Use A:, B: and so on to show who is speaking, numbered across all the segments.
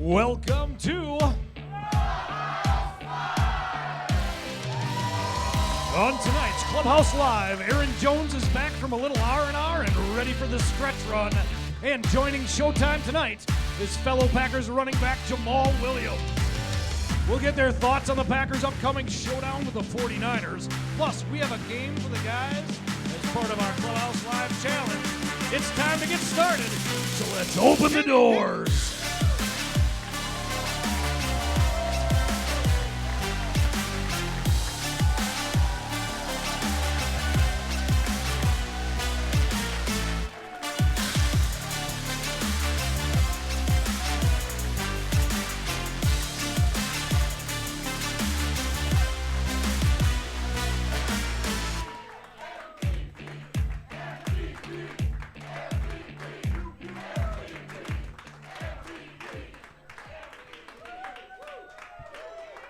A: Welcome to on tonight's Clubhouse Live. Aaron Jones is back from a little R&R and ready for the stretch run. And joining Showtime tonight is fellow Packers running back Jamal Williams. We'll get their thoughts on the Packers' upcoming showdown with the 49ers. Plus, we have a game for the guys as part of our Clubhouse Live challenge. It's time to get started, so let's open the doors.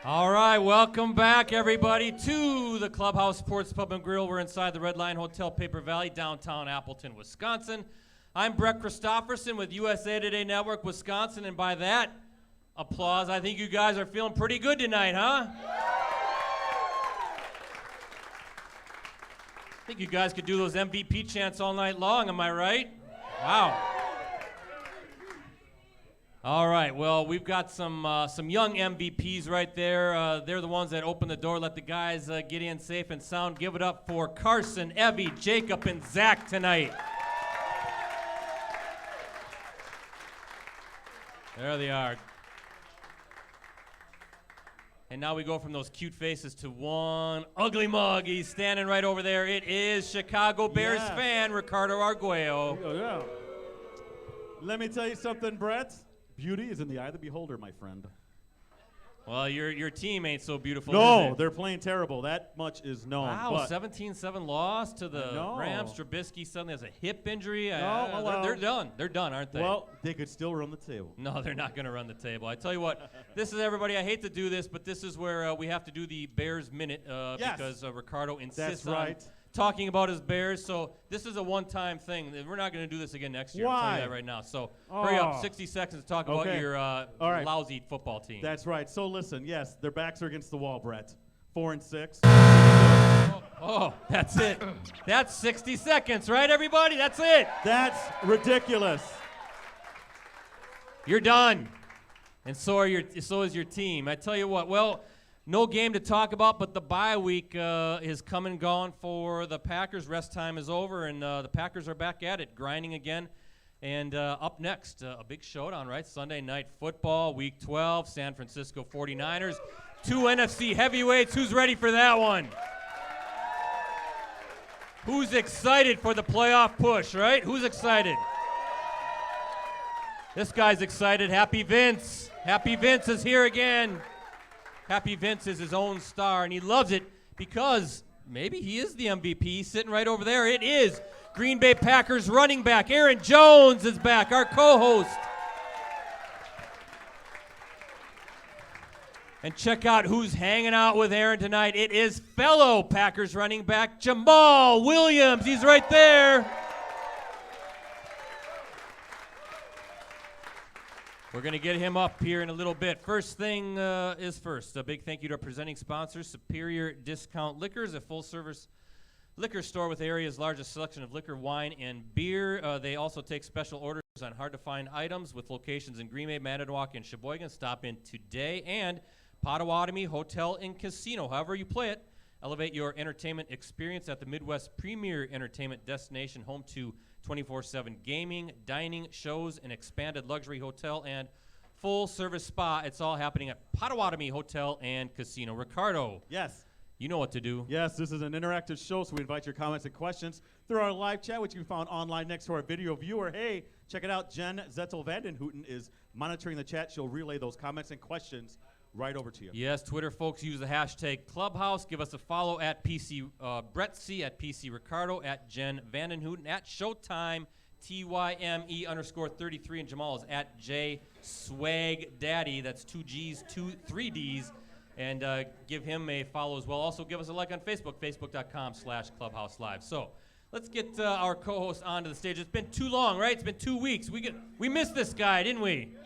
B: All right, welcome back, everybody, to the Clubhouse Sports Pub and Grill. We're inside the Red Line Hotel, Paper Valley, downtown Appleton, Wisconsin. I'm Brett Christopherson with USA Today Network, Wisconsin, and by that applause, I think you guys are feeling pretty good tonight, huh? I think you guys could do those MVP chants all night long, am I right? Wow. All right, well, we've got some young MVPs right there. They're the ones that open the door, let the guys get in safe and sound. Give it up for Carson, Evie, Jacob, and Zach tonight. There they are. And now we go from those cute faces to one ugly mug. He's standing right over there. It is Chicago Bears fan, Ricardo Arguello.
C: Oh, yeah. Let me tell you something, Brett. Beauty is in the eye of the beholder, my friend.
B: Well, your team ain't so beautiful,
C: No,
B: is it?
C: they're playing terrible. That much is known.
B: Wow, 17-7 loss to the Rams. Trubisky suddenly has a hip injury. They're done. They're done, aren't they?
C: Well, they could still run the table.
B: No, they're not going to run the table. I tell you what, this is everybody. I hate to do this, but this is where we have to do the Bears Minute because Ricardo insists on talking about his Bears. So this is a one-time thing. We're not going to do this again next year.
C: Why?
B: I'll tell you that right now. So hurry up, 60 seconds to talk about your lousy football team.
C: That's right. So listen, yes, their backs are against the wall, Brett. 4-6.
B: Oh, that's it. That's 60 seconds, right, everybody? That's it.
C: That's ridiculous.
B: You're done. And so is your team. I tell you what, well, no game to talk about, but the bye week is come and gone for the Packers. Rest time is over, and the Packers are back at it, grinding again. And up next, a big showdown, right? Sunday Night Football, Week 12, San Francisco 49ers. Two NFC heavyweights. Who's ready for that one? Who's excited for the playoff push, right? Who's excited? This guy's excited. Happy Vince. Happy Vince is here again. Happy Vince is his own star, and he loves it because maybe he is the MVP. He's sitting right over there. It is Green Bay Packers running back. Aaron Jones is back, our co-host. And check out who's hanging out with Aaron tonight. It is fellow Packers running back Jamal Williams. He's right there. We're going to get him up here in a little bit. First thing is first. A big thank you to our presenting sponsors, Superior Discount Liquors, a full-service liquor store with the area's largest selection of liquor, wine, and beer. They also take special orders on hard-to-find items with locations in Green Bay, Manitowoc, and Sheboygan. Stop in today. And Potawatomi Hotel and Casino. However you play it, elevate your entertainment experience at the Midwest premier entertainment destination, home to 24/7 gaming, dining, shows, an expanded luxury hotel, and full-service spa. It's all happening at Potawatomi Hotel and Casino. Ricardo.
C: Yes.
B: You know what to do.
C: Yes, this is an interactive show, so we invite your comments and questions through our live chat, which you can find online next to our video viewer. Hey, check it out. Jen Zettel-Vandenhouten is monitoring the chat. She'll relay those comments and questions right over to you.
B: Yes, Twitter folks use the hashtag Clubhouse. Give us a follow at PC Brett C, at PC Ricardo, at Jen Vandenhouten, at Showtime TYME_33, and Jamal is at J Swag Daddy. That's 2 G's, 3 D's. And give him a follow as well. Also, give us a like on Facebook, facebook.com/Clubhouse Live. So let's get our co-host onto the stage. It's been too long, right? It's been 2 weeks. We missed this guy, didn't we?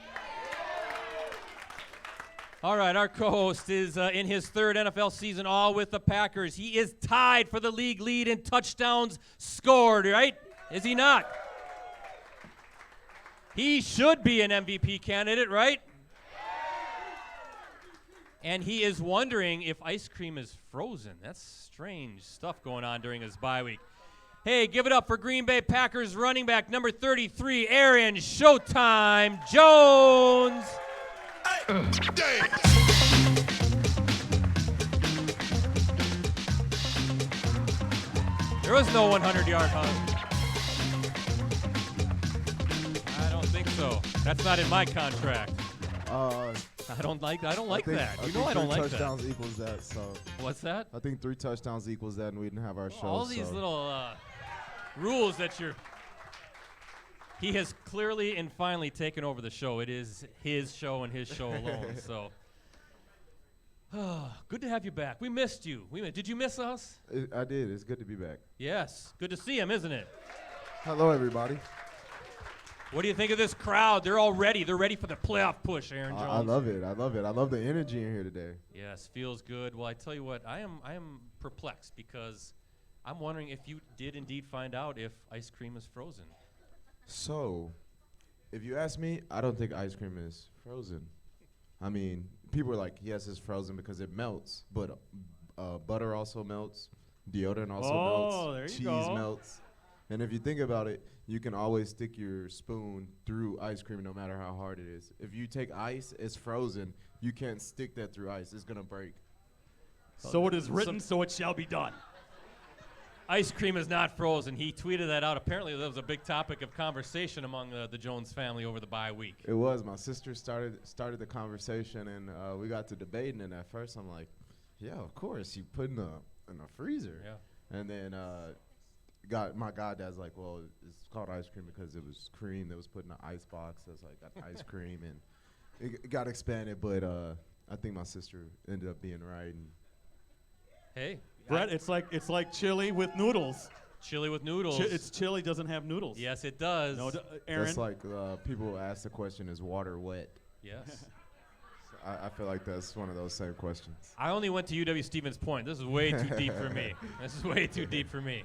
B: All right, our co-host is in his third NFL season, all with the Packers. He is tied for the league lead in touchdowns scored, right? Is he not? He should be an MVP candidate, right? And he is wondering if ice cream is frozen. That's strange stuff going on during his bye week. Hey, give it up for Green Bay Packers running back number 33, Aaron Showtime Jones. There was no 100-yard hunt. I don't think so. That's not in my contract. I don't like that. You know I don't like that.
D: 3 touchdowns equals that, so.
B: What's that?
D: I think 3 touchdowns equals that, and we didn't have our show.
B: All these little rules that you're. He has clearly and finally taken over the show. It is his show and his show alone. So, good to have you back. We missed you. Did you miss us?
D: I did. It's good to be back.
B: Yes. Good to see him, isn't it?
D: Hello, everybody.
B: What do you think of this crowd? They're all ready. They're ready for the playoff push, Aaron Jones.
D: I love it. I love the energy in here today.
B: Yes, feels good. Well, I tell you what, I am perplexed because I'm wondering if you did indeed find out if ice cream is frozen.
D: So, if you ask me, I don't think ice cream is frozen. I mean, people are like, yes, it's frozen because it melts, but butter also melts, deodorant also melts, cheese melts. And if you think about it, you can always stick your spoon through ice cream no matter how hard it is. If you take ice, it's frozen. You can't stick that through ice. It's going to break.
C: So it is written, so it shall be done.
B: Ice cream is not frozen. He tweeted that out. Apparently, that was a big topic of conversation among the Jones family over the bye week.
D: It was. My sister started the conversation, and we got to debating. And at first, I'm like, yeah, of course. You put in a freezer.
B: Yeah.
D: And then my goddad's like, well, it's called ice cream because it was cream that was put in an ice box. That's like got ice cream, and it got expanded. But I think my sister ended up being right. And
B: hey.
C: Brett, it's like chili with noodles.
B: Chili with noodles.
C: It's chili doesn't have noodles.
B: Yes, it does.
C: No, Aaron.
D: That's like people ask the question, is water wet?
B: Yes.
D: So I feel like that's one of those same questions.
B: I only went to UW-Stevens Point. This is way too deep for me. This is way too deep for me.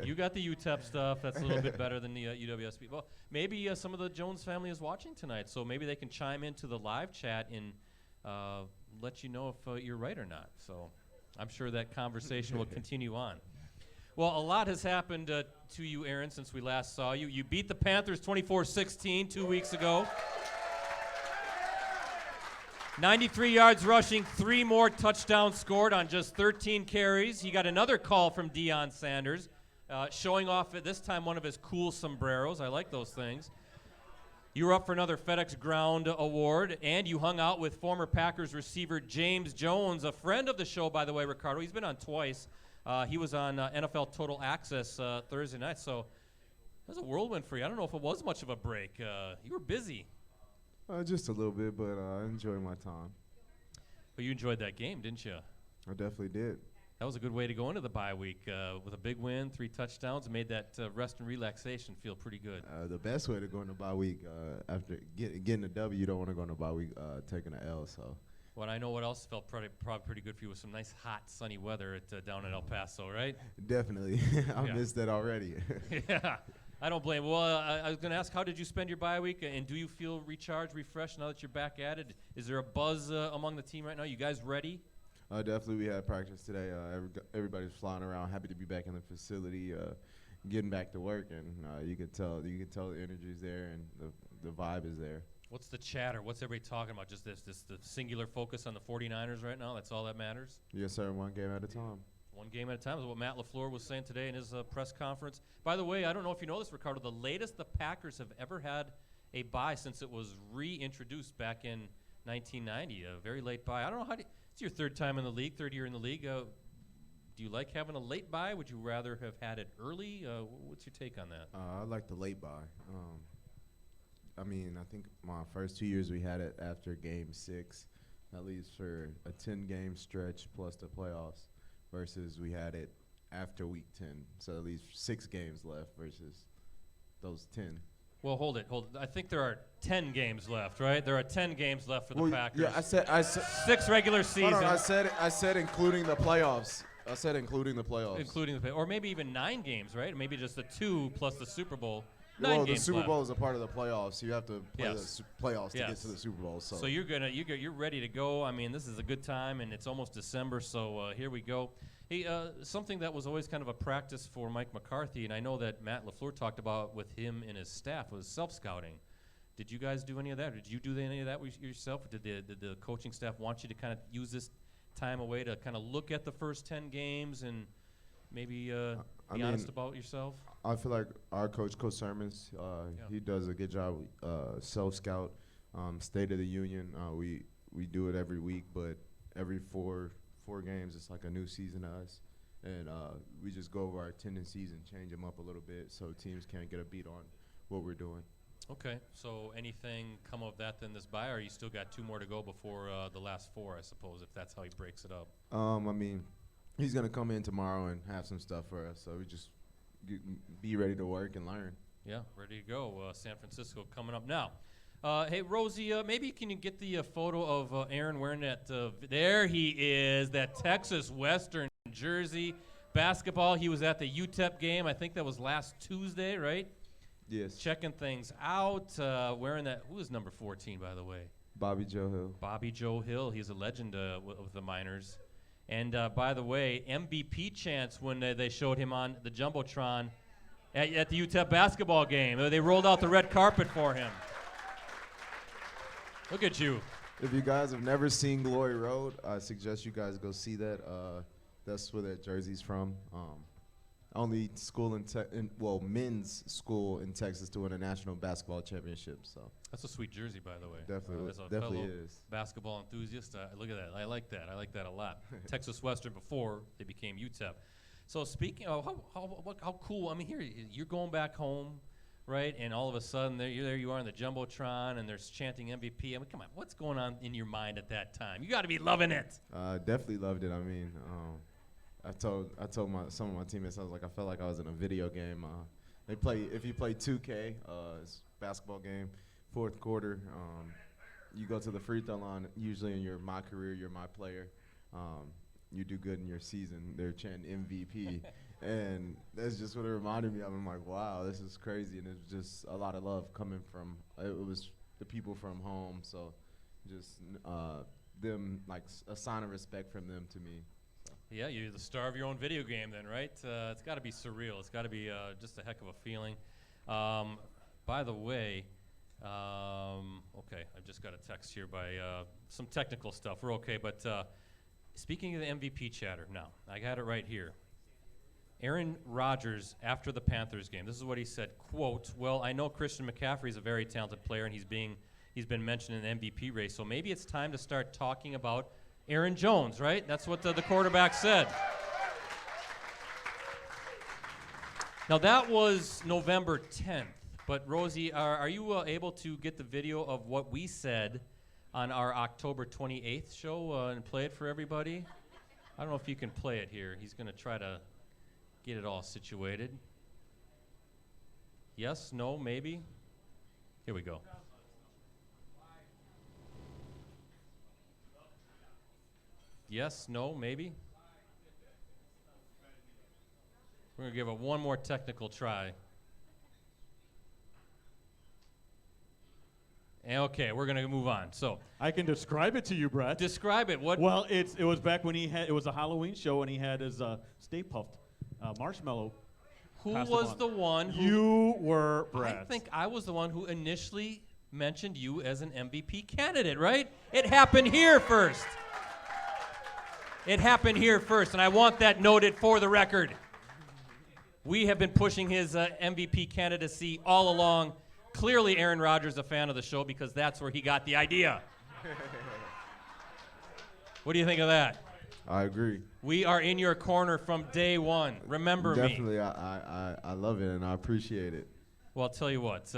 B: You got the UTEP stuff. That's a little bit better than the UWSP. Well, maybe some of the Jones family is watching tonight, so maybe they can chime into the live chat and let you know if you're right or not. So I'm sure that conversation will continue on. Well, a lot has happened to you, Aaron, since we last saw you. You beat the Panthers 24-16 2 weeks ago. 93 yards rushing, 3 more touchdowns scored on just 13 carries. He got another call from Deion Sanders, showing off at this time one of his cool sombreros. I like those things. You were up for another FedEx Ground Award, and you hung out with former Packers receiver James Jones, a friend of the show, by the way, Ricardo. He's been on twice. He was on NFL Total Access Thursday night, so that was a whirlwind for you. I don't know if it was much of a break. You were busy.
D: Just a little bit, but I enjoyed my time.
B: But you enjoyed that game, didn't you?
D: I definitely did.
B: That was a good way to go into the bye week with a big win, 3 touchdowns, made that rest and relaxation feel pretty good.
D: The best way to go into bye week after getting a W, you don't want to go into bye week taking an L. So.
B: Well, I know what else felt probably pretty good for you was some nice, hot, sunny weather down in El Paso, right?
D: Definitely. I missed that already.
B: Yeah, I don't blame you. Well, I was going to ask, how did you spend your bye week, and do you feel recharged, refreshed now that you're back at it? Is there a buzz among the team right now? You guys ready?
D: Definitely, we had practice today. Everybody's flying around, happy to be back in the facility, getting back to work, and you can tell the energy's there and the vibe is there.
B: What's the chatter? What's everybody talking about? Just the singular focus on the 49ers right now? That's all that matters?
D: Yes, sir. One game at a time.
B: One game at a time is what Matt LaFleur was saying today in his press conference. By the way, I don't know if you know this, Ricardo, the latest the Packers have ever had a bye since it was reintroduced back in 1990, a very late bye. I don't know it's your third time in the league, third year in the league. Do you like having a late bye? Would you rather have had it early? What's your take on that?
D: I like the late bye. I mean, I think my first 2 years we had it after Game 6, at least for a 10-game stretch plus the playoffs, versus we had it after Week 10, so at least 6 games left versus those 10.
B: Well, hold it. I think there are 10 games left, right? There are 10 games left for the Packers.
D: Yeah, I said
B: 6 regular season.
D: Hold on, I said including the playoffs. I said including the playoffs.
B: Including the or maybe even 9 games, right? Maybe just the 2 plus the Super Bowl. 9
D: well,
B: games
D: the Super
B: left.
D: Bowl is a part of the playoffs. You have to play
B: Yes.
D: the playoffs to
B: Yes.
D: get to the Super Bowl. So
B: you're ready to go. I mean, this is a good time, and it's almost December, so here we go. Hey, something that was always kind of a practice for Mike McCarthy, and I know that Matt LaFleur talked about with him and his staff, was self-scouting. Did you guys do any of that? Did you do any of that yourself? Or did the coaching staff want you to kind of use this time away to kind of look at the first 10 games and maybe be honest about yourself?
D: I feel like our Coach Sermons, he does a good job. Self-scout, State of the Union. We do it every week, but every four games, it's like a new season to us. And we just go over our tendencies and change them up a little bit so teams can't get a beat on what we're doing.
B: Okay, so anything come of that then this bye, or you still got 2 more to go before the last 4, I suppose, if that's how he breaks it up?
D: I mean, he's going to come in tomorrow and have some stuff for us, so we just be ready to work and learn.
B: Yeah, ready to go. San Francisco coming up now. Hey, Rosie, maybe can you get the photo of Aaron wearing that, there he is, that Texas Western jersey. Basketball, he was at the UTEP game. I think that was last Tuesday, right?
D: Yes.
B: Checking things out, wearing that. Who is number 14, by the way?
D: Bobby Joe Hill.
B: Bobby Joe Hill. He's a legend with the Miners. And by the way, MVP chants when they showed him on the Jumbotron at the UTEP basketball game. They rolled out the red carpet for him. Look at you.
D: If you guys have never seen Glory Road, I suggest you guys go see that. That's where that jersey's from. Only school men's school in Texas to win a national basketball championship. So
B: That's a sweet jersey, by the way.
D: Definitely,
B: as a
D: definitely
B: fellow
D: is.
B: basketball enthusiast, look at that. I like that. I like that a lot. Texas Western before they became UTEP. So speaking of how cool, I mean, here you're going back home, right? And all of a sudden there you are on the Jumbotron, and there's chanting MVP. I mean, come on, what's going on in your mind at that time? You got to be loving it.
D: Definitely loved it. I mean, I told some of my teammates, I was like, I felt like I was in a video game. If you play 2K, it's a basketball game, fourth quarter, you go to the free throw line. Usually in my career, you're my player. You do good in your season, they're chanting MVP. And that's just what it reminded me of. I'm like, wow, this is crazy. And it's just a lot of love coming from, it was the people from home. So just them, like a sign of respect from them to me.
B: Yeah, you're the star of your own video game then, right? It's got to be surreal. It's got to be just a heck of a feeling. By the way, okay, I've just got a text here by some technical stuff. We're okay, but speaking of the MVP chatter, now, I got it right here. Aaron Rodgers, after the Panthers game, this is what he said, quote, well, I know Christian McCaffrey's a very talented player, and he's been mentioned in the MVP race, so maybe it's time to start talking about Aaron Jones, right? That's what the quarterback said. Now, that was November 10th. But, Rosie, are you able to get the video of what we said on our October 28th show and play it for everybody? I don't know if you can play it here. He's going to try to get it all situated. Yes? No? Maybe? Here we go. Yes, no, maybe? We're going to give it one more technical try. And okay, we're going to move on. So
C: I can describe it to you, Brett.
B: Describe it. What?
C: Well, it was back when it was a Halloween show, and he had his Stay Puffed marshmallow.
B: Who was the one who...
C: You were Brett.
B: I think I was the one who initially mentioned you as an MVP candidate, right? It happened here first. It happened here first, and I want that noted for the record. We have been pushing his MVP candidacy all along. Clearly, Aaron Rodgers is a fan of the show because that's where he got the idea. What do you think of that?
D: I agree.
B: We are in your corner from day one. Remember me.
D: Definitely, I love it, and I appreciate it.
B: Well, I'll tell you what,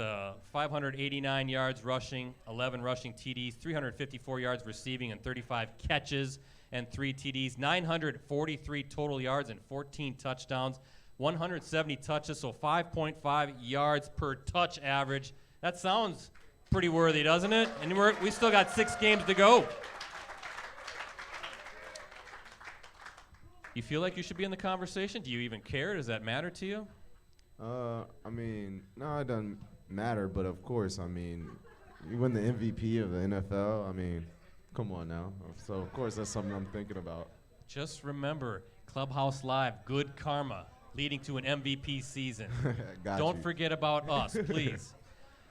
B: 589 yards rushing, 11 rushing TDs, 354 yards receiving, and 35 catches and 3 TDs, 943 total yards and 14 touchdowns. 170 touches, so 5.5 yards per touch average. That sounds pretty worthy, doesn't it? And we still got 6 games to go. You feel like you should be in the conversation? Do you even care? Does that matter to you?
D: I mean, no, it doesn't matter, but of course, I mean, you win the MVP of the NFL. I mean, come on now. So, of course, that's something I'm thinking about.
B: Just remember, Clubhouse Live, good karma, leading to an MVP season. Don't forget about us, please.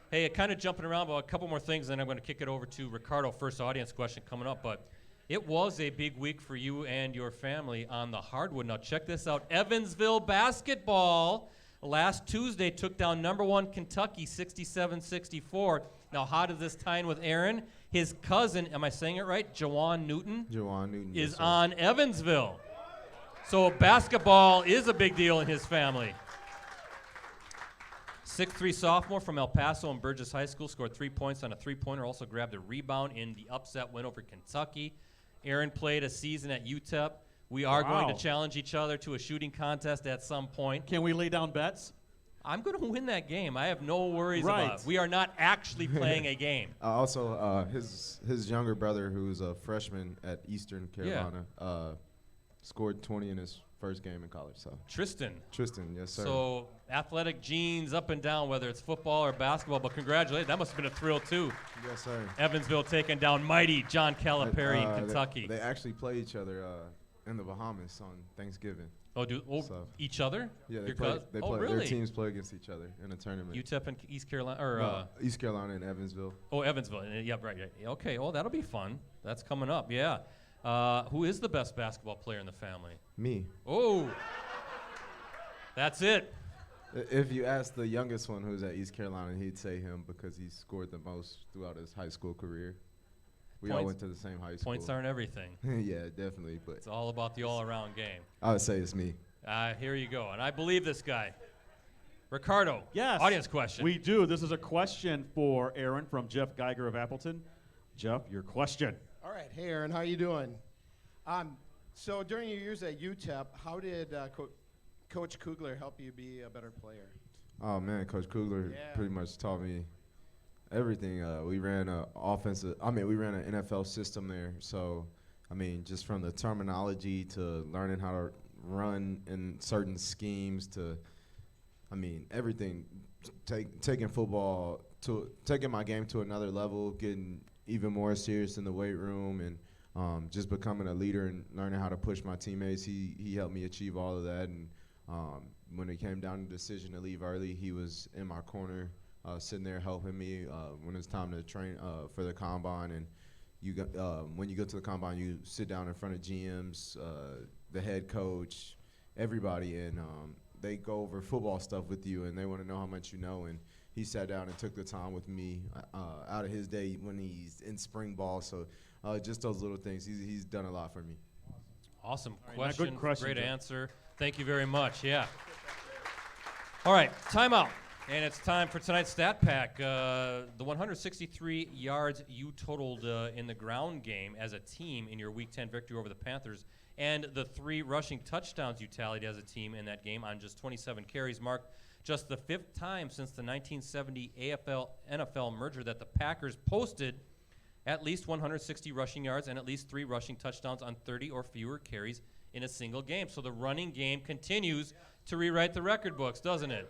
B: Hey, kind of jumping around, but a couple more things, then I'm going to kick it over to Ricardo. First audience question coming up, but it was a big week for you and your family on the hardwood. Now, check this out. Evansville basketball last Tuesday took down number 1 Kentucky 67-64. Now, how does this tie in with Aaron? His cousin, am I saying it right? Jawan Newton?
D: Jawan Newton
B: is
D: yes,
B: on Evansville. So basketball is a big deal in his family. 6'3" sophomore from El Paso and Burgess High School scored 3 points on a three-pointer, also grabbed a rebound in the upset win over Kentucky. Aaron played a season at UTEP. We are going to challenge each other to a shooting contest at some point.
C: Can we lay down bets?
B: I'm going to win that game. I have no worries about it. We are not actually playing a game.
D: Also, his younger brother, who's a freshman at Eastern Carolina, scored 20 in his first game in college. So
B: Tristan,
D: yes, sir.
B: So athletic genes up and down, whether it's football or basketball. But congratulations, that must have been a thrill too.
D: Yes, sir.
B: Evansville taking down mighty John Calipari in Kentucky.
D: They actually play each other in the Bahamas on Thanksgiving.
B: Each other?
D: Yeah,
B: they play. Really?
D: Their teams play against each other in a tournament.
B: UTEP and East Carolina,
D: East Carolina and Evansville.
B: Oh, Evansville. Yep, right. Okay. Oh, that'll be fun. That's coming up. Yeah. Who is the best basketball player in the family?
D: Me.
B: Oh. That's it.
D: If you ask the youngest one who's at East Carolina, he'd say him because he scored the most throughout his high school career. We all went to the same high school.
B: Points aren't everything.
D: Yeah, definitely. But
B: it's all about the all-around game.
D: I would say it's me.
B: Here you go. And I believe this guy. Ricardo.
C: Yes.
B: Audience question.
C: We do. This is a question for Aaron from Jeff Geiger of Appleton. Jeff, your question.
E: All right. Hey, Aaron. How you doing? So during your years at UTEP, how did Coach Kugler help you be a better player?
D: Oh, man. Coach Kugler pretty much taught me everything. We ran an NFL system there. So, I mean, just from the terminology to learning how to run in certain schemes to, I mean, everything. Taking football taking my game to another level, getting even more serious in the weight room, and just becoming a leader and learning how to push my teammates. He helped me achieve all of that. And when it came down to the decision to leave early, he was in my corner, sitting there helping me when it's time to train for the combine. And when you go to the combine, you sit down in front of GMs, the head coach, everybody, and they go over football stuff with you, and they want to know how much you know. And he sat down and took the time with me out of his day when he's in spring ball. So just those little things. He's done a lot for me.
B: Awesome
C: right,
B: question. Great
C: Jeff.
B: answer. Thank you very much. Yeah. All right, timeout. And it's time for tonight's stat pack. The 163 yards you totaled in the ground game as a team in your Week 10 victory over the Panthers, and the 3 rushing touchdowns you tallied as a team in that game on just 27 carries marked just the 5th time since the 1970 AFL-NFL merger that the Packers posted at least 160 rushing yards and at least 3 rushing touchdowns on 30 or fewer carries in a single game. So the running game continues to rewrite the record books, doesn't it?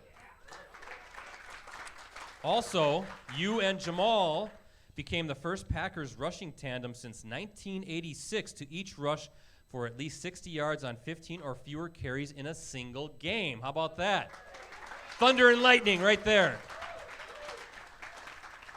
B: Also, you and Jamaal became the first Packers rushing tandem since 1986 to each rush for at least 60 yards on 15 or fewer carries in a single game. How about that? Thunder and lightning right there.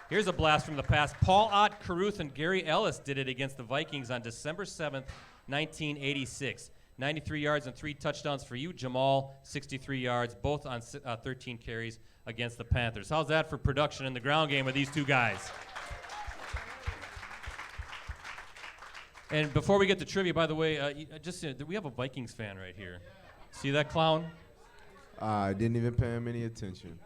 B: Here's a blast from the past. Paul Ott Carruth and Gary Ellis did it against the Vikings on December 7th, 1986. 93 yards and 3 touchdowns for you. Jamaal, 63 yards, both on 13 carries against the Panthers. How's that for production in the ground game with these two guys? And before we get to trivia, by the way, we have a Vikings fan right here. See that clown?
D: I didn't even pay him any attention.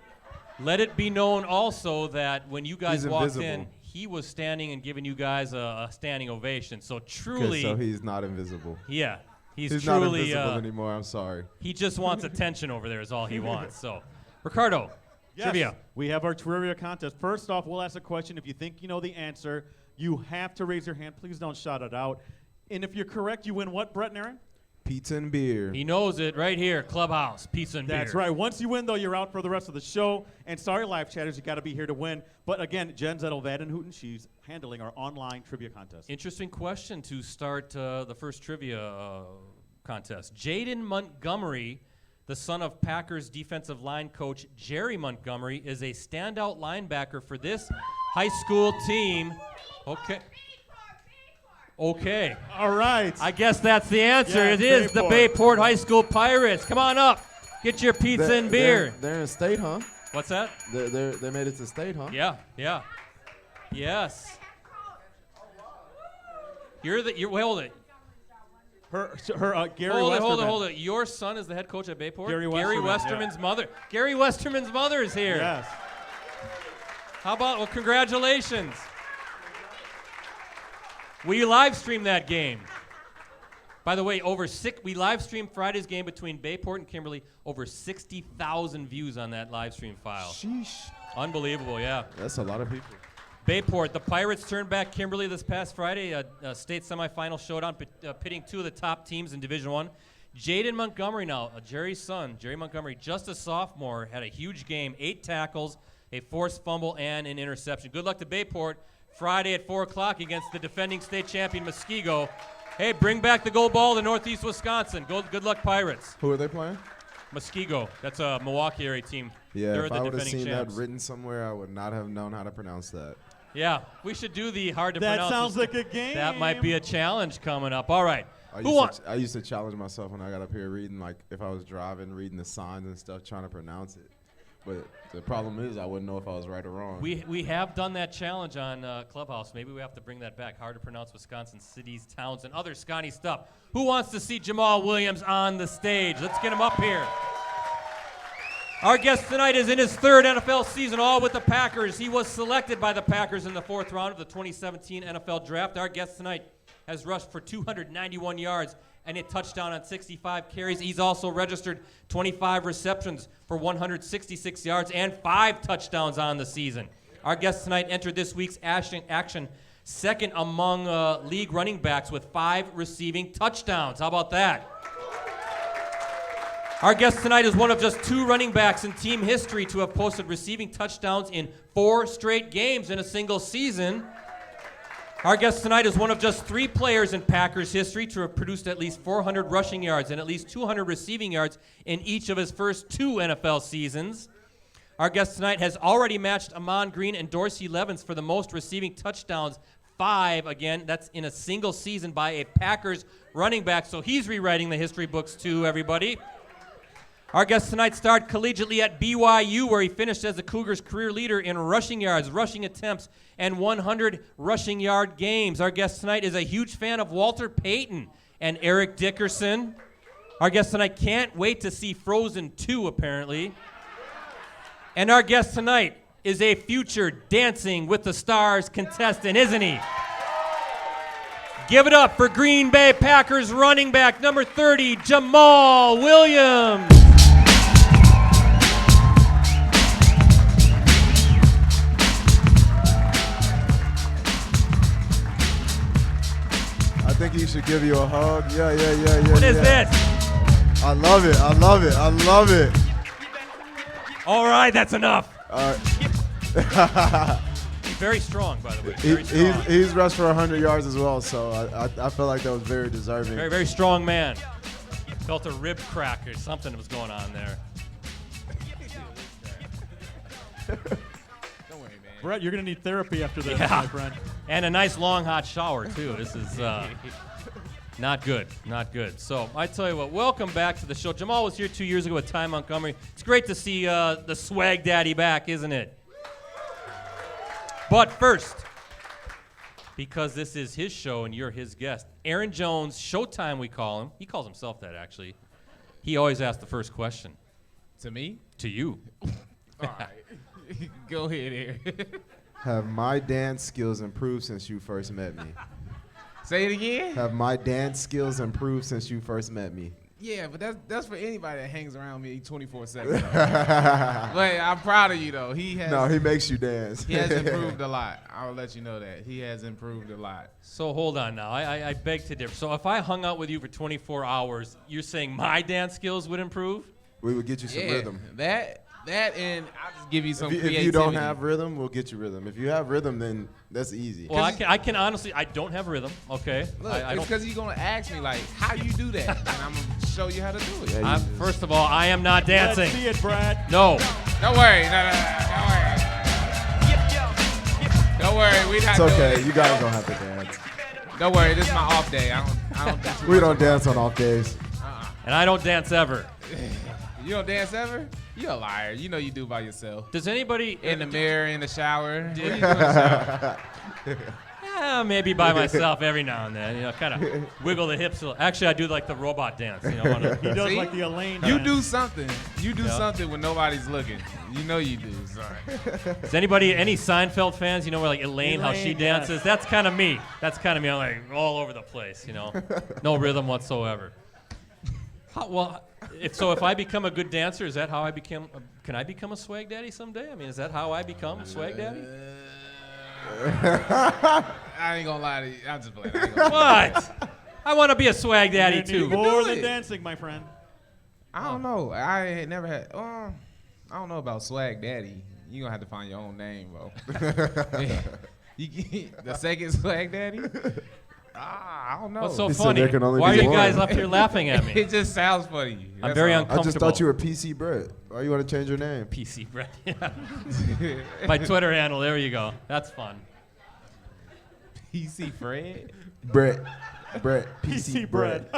B: Let it be known also that when you guys walked
D: invisible.
B: in, he was standing and giving you guys a standing ovation. So truly,
D: So he's not invisible.
B: yeah. He's
D: not
B: truly
D: invisible anymore. I'm sorry.
B: he just wants attention over there is all he wants. So, Ricardo,
C: Yes,
B: trivia.
C: we have our trivia contest. First off, we'll ask a question. If you think you know the answer, you have to raise your hand. Please don't shout it out. And if you're correct, you win what, Brett and Aaron?
D: Pizza and beer.
B: He knows it right here, Clubhouse, pizza and
C: That's
B: beer.
C: right. Once you win, though, you're out for the rest of the show. And sorry, live chatters, you got to be here to win. But again, Jen Zettel-Vandenhouten, she's handling our online trivia contest.
B: Interesting question to start the first trivia contest. Jaden Montgomery, the son of Packers defensive line coach Jerry Montgomery, is a standout linebacker for this high school team. Okay.
C: All right.
B: I guess that's the answer.
C: Yeah,
B: it is the Bayport High School Pirates. Come on up. Get your pizza and beer.
D: They're in state, huh?
B: What's that?
D: They made it to state, huh?
B: Yeah. Yes. Hold it.
C: Gary
B: Hold
C: Westerman.
B: it. Your son is the head coach at Bayport?
C: Gary
B: Gary
C: Westerman,
B: Westerman's mother. Gary Westerman's mother is here.
C: Yes.
B: How about, well, congratulations. We live streamed that game. By the way, we live streamed Friday's game between Bayport and Kimberly. Over 60,000 views on that live stream file.
D: Sheesh.
B: Unbelievable, yeah.
D: That's a lot of people.
B: Bayport, the Pirates turned back Kimberly this past Friday, a state semifinal showdown pitting two of the top teams in Division I. Jaden Montgomery now, Jerry's son, Jerry Montgomery, just a sophomore, had a huge game, 8 tackles, a forced fumble, and an interception. Good luck to Bayport Friday at 4 o'clock against the defending state champion Muskego. Hey, bring back the gold ball to Northeast Wisconsin. Good luck, Pirates.
D: Who are they playing?
B: Muskego, that's a Milwaukee area team.
D: Yeah,
B: They're
D: if
B: the
D: I would have
B: defending
D: seen
B: champs.
D: that written somewhere, I would not have known how to pronounce that.
B: Yeah, we should do the hard to
C: That
B: pronounce.
C: sounds like a game.
B: That might be a challenge coming up. All right.
D: I used to challenge myself when I got up here reading, like, if I was driving, reading the signs and stuff, trying to pronounce it. But the problem is I wouldn't know if I was right or wrong.
B: We have done that challenge on Clubhouse. Maybe we have to bring that back. Hard to pronounce Wisconsin cities, towns, and other Scotty stuff. Who wants to see Jamal Williams on the stage? Let's get him up here. Our guest tonight is in his 3rd NFL season, all with the Packers. He was selected by the Packers in the 4th round of the 2017 NFL Draft. Our guest tonight has rushed for 291 yards and a touchdown on 65 carries. He's also registered 25 receptions for 166 yards and 5 touchdowns on the season. Our guest tonight entered this week's action second among league running backs with 5 receiving touchdowns. How about that? Our guest tonight is one of just 2 running backs in team history to have posted receiving touchdowns in 4 straight games in a single season. Our guest tonight is one of just 3 players in Packers history to have produced at least 400 rushing yards and at least 200 receiving yards in each of his first 2 NFL seasons. Our guest tonight has already matched Amon Green and Dorsey Levens for the most receiving touchdowns, 5 again. That's in a single season by a Packers running back, so he's rewriting the history books too, everybody. Our guest tonight started collegiately at BYU, where he finished as the Cougars' career leader in rushing yards, rushing attempts, and 100 rushing yard games. Our guest tonight is a huge fan of Walter Payton and Eric Dickerson. Our guest tonight can't wait to see Frozen 2, apparently. And our guest tonight is a future Dancing with the Stars contestant, isn't he? Give it up for Green Bay Packers running back number 30, Jamal Williams.
D: I think he should give you a hug. Yeah.
B: What is this?
D: I love it.
B: All right, that's enough.
D: All right.
B: He's very strong, by the way. Very strong.
D: He's rushed for 100 yards as well, so I feel like that was very deserving.
B: Very, very strong man. Felt a rib crack or something was going on there.
C: Don't worry, man. Brett, you're going to need therapy after this,
B: Yeah.
C: my friend.
B: And a nice long hot shower, too. This is not good. Not good. So I tell you what, welcome back to the show. Jamal was here 2 years ago with Ty Montgomery. It's great to see the swag daddy back, isn't it? But first, because this is his show and you're his guest, Aaron Jones, Showtime we call him. He calls himself that, actually. He always asks the first question.
F: To me?
B: To you.
F: All right. Go ahead, Aaron.
D: Have my dance skills improved since you first met me?
F: Say it again.
D: Have my dance skills improved since you first met me?
F: Yeah, but that's for anybody that hangs around me 24/7. But I'm proud of you though. He has.
D: No, he makes you dance.
F: He has improved a lot. I'll let you know that he has improved a lot.
B: So hold on now. I beg to differ. So if I hung out with you for 24 hours, you're saying my dance skills would improve?
D: We would get you some rhythm.
F: That and I'll just give you some creativity.
D: If you don't have rhythm, we'll get you rhythm. If you have rhythm, then that's easy.
B: Well, I can honestly, I don't have rhythm, okay?
F: Look,
B: I
F: it's
B: don't.
F: because you're going to ask me, like, how you do that? And I'm going to show you how to do it.
D: Yeah,
B: First of all, I am not dancing.
C: Let's see it, Brad.
B: No.
F: Don't worry. No, don't worry. We not
D: it's
F: doing
D: okay.
F: it.
D: You guys don't have to dance.
F: Don't worry. This is my off day. I don't do too
D: We
F: much
D: don't
F: of
D: dance on off days.
B: And I don't dance ever.
F: You don't dance ever? You're a liar. You know you do by yourself.
B: Does anybody
F: In the mirror, in the shower. What do you do in the shower?
B: maybe by myself every now and then, kind of wiggle the hips. Actually, I do like the robot dance.
C: He does
F: See?
C: like the Elaine
F: You
C: dance.
F: do something. You do
B: Yeah.
F: something when nobody's looking. You know you do. Sorry.
B: Is anybody, any Seinfeld fans, where like Elaine, how she
C: Elaine,
B: dances?
C: yes.
B: That's kind of me. I'm like all over the place, No rhythm whatsoever. If I become a good dancer, is that how I become, can I become a swag daddy someday? I mean, is that how I become a swag daddy?
F: I ain't gonna lie to you. I'm just playing.
B: What? I want to be a swag daddy
C: You need
B: too.
C: more
F: do
C: than
F: it.
C: dancing, my friend.
F: I don't know. I ain't never had. I don't know about swag daddy. You gonna have to find your own name, bro. The second swag daddy. I don't know.
B: What's so
D: He said
B: funny?
D: there can only
B: Why are
D: be
B: you guys
D: one.
B: up here laughing at me?
F: It just sounds funny.
B: I'm
F: That's
B: very
F: all.
B: uncomfortable.
D: I just thought you were PC Brett. Why you want to change your name?
B: PC Brett. Yeah. My Twitter handle. There you go. That's fun.
F: PC Fred.
D: Brett.
C: PC bread.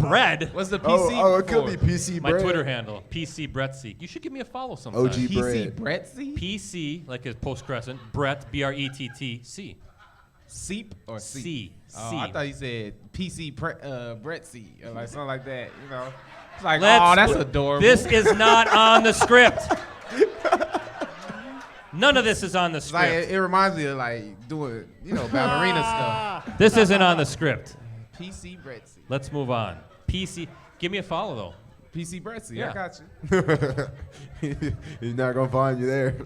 B: Bread.
F: What's the PC?
D: Oh, it could
F: for?
D: be PC
B: My
D: Brett.
B: Twitter handle. PC Brett C. You should give me a follow sometime.
D: OG
F: PC
D: Brett.
F: Brettsy?
B: PC, like a post crescent. Brett, BRETT-C.
F: Seep or
B: C.
F: C? Oh,
B: C.
F: I thought you said PC Brettsy or like something like that. It's like,
B: Let's-
F: oh, that's adorable.
B: This is not on the script. None of this is on the
F: It's like
B: script.
F: it reminds me of like doing, ballerina stuff.
B: This isn't on the script.
F: PC Brettsy.
B: Let's move on. PC. Give me a follow, though.
F: PC Brettsy.
B: Yeah.
F: I got you.
D: He's not gonna find you there.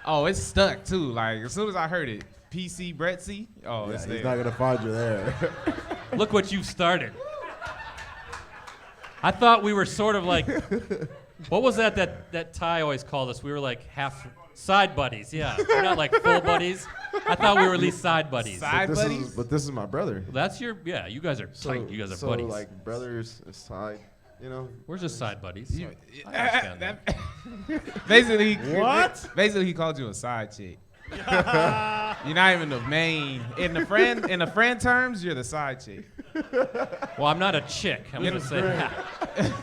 F: Oh, it's stuck too. Like as soon as I heard it, PC Brettsy. Oh, it's
D: He's
F: there.
D: not gonna find you there.
B: Look what you've started. I thought we were sort of like, what was that Ty always called us? We were like half side buddies. Yeah, we're not like full buddies. I thought we were at least side buddies.
F: Side
D: This
F: buddies.
D: but this is my brother.
B: That's your, yeah, you guys are tight. You guys are buddies.
D: like brothers aside,
B: We're just side buddies.
F: You-
B: I understand that.
F: Basically,
C: What?
F: Basically, he called you a side chick. You're not even the main. In the friend terms, you're the side chick.
B: Well, I'm not a chick. I'm going to say that.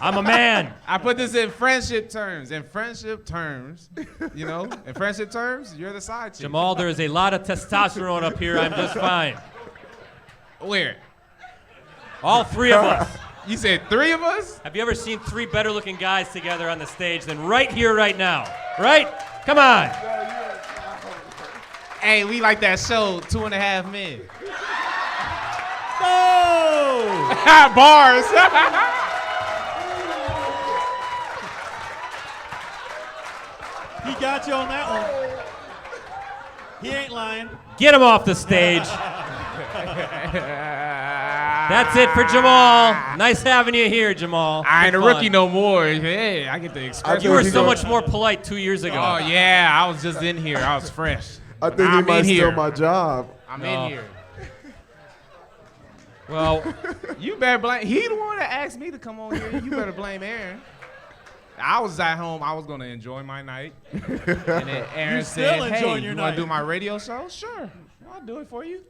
B: I'm a man.
F: I put this in friendship terms. In friendship terms, you're the side chick.
B: Jamal, there is a lot of testosterone up here. I'm just fine.
F: Where?
B: All three of us.
F: You said 3 of us?
B: Have you ever seen 3 better looking guys together on the stage than right here, right now? Right? Come on.
F: Hey, we like that show, 2.5 Men.
C: No!
F: Bars.
C: He got you on that one. He ain't lying.
B: Get him off the stage. That's it for Jamal. Nice having you here, Jamal.
F: I ain't a
B: Good fun.
F: rookie no more. Hey, I get to express.
B: You were
D: He
B: so
D: go-
B: much more polite 2 years ago.
F: Oh yeah, I was just in here. I was fresh.
D: I think he
F: I'm
D: might
F: in
D: steal
F: here.
D: my job.
F: I'm
B: No.
F: in here.
B: Well,
F: You better blame. He the one that asked me to come on here. You better blame Aaron. I was at home. I was gonna enjoy my night, and then Aaron
C: You
F: said,
C: still enjoying
F: "Hey,
C: your
F: you want
C: night."
F: to do my radio show? Sure, I'll do it for you."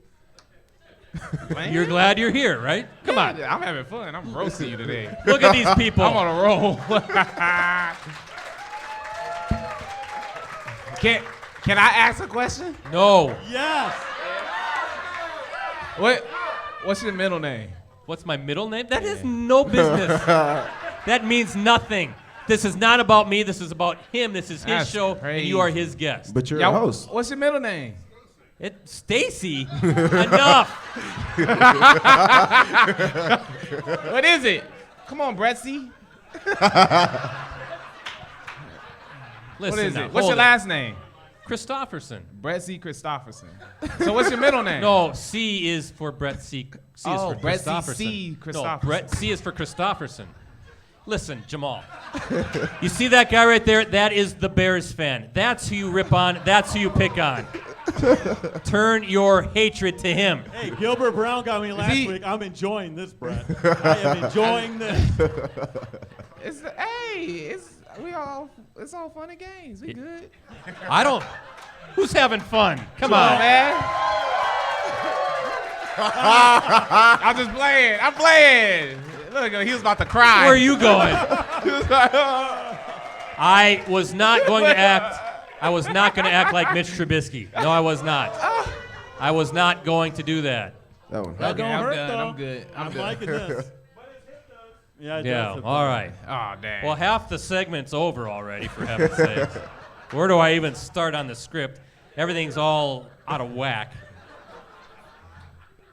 F: Man.
B: you're glad you're here, right? Come on.
F: I'm having fun. I'm roasting you today.
B: Look at these people.
F: I'm on a roll. Can I ask a question?
B: No.
C: Yes.
F: What's your middle name?
B: What's my middle name? That is no business. That means nothing. This is not about me. This is about him. This is his
F: That's
B: show, and
F: crazy.
B: you are his guest.
D: But you're
F: Y'all-
D: a host.
F: What's your middle name?
B: Stacy? Enough.
F: What is it? Come on, Brettsy.
B: Listen
F: What is
B: now,
F: it? What's
B: hold
F: your
B: it.
F: last name?
B: Christopherson.
F: Brett C. Christopherson. So what's your middle name?
B: No, C is for Brett C. C is
F: Oh,
B: for
F: Brett C.
B: Christopherson.
F: C.
B: No,
F: Christopherson.
B: Brett C is for Christopherson. Listen, Jamal. You see that guy right there? That is the Bears fan. That's who you rip on. That's who you pick on. Turn your hatred to him.
C: Hey, Gilbert Brown got me last
F: he-
C: week. I'm enjoying this, Brett. I am enjoying this.
F: It's all fun and games. We good.
B: I don't. Who's having fun? Come
F: Come on,
B: on.
F: man. I'm just playing. I'm playing. Look, he was about to cry.
B: Where are you going?
F: He was like,
B: I was not going to act. I was not going to act like Mitch Trubisky. No, I was not. I was not going to do that.
D: That one.
C: That don't
F: I'm
C: hurt,
F: done.
C: though.
F: I'm good. I'm
C: I'm
F: good.
C: liking this. Yeah, it
B: Yeah.
C: does.
B: All right.
F: Oh, dang.
B: Well, half the segment's over already, for heaven's sake. Where do I even start on the script? Everything's all out of whack.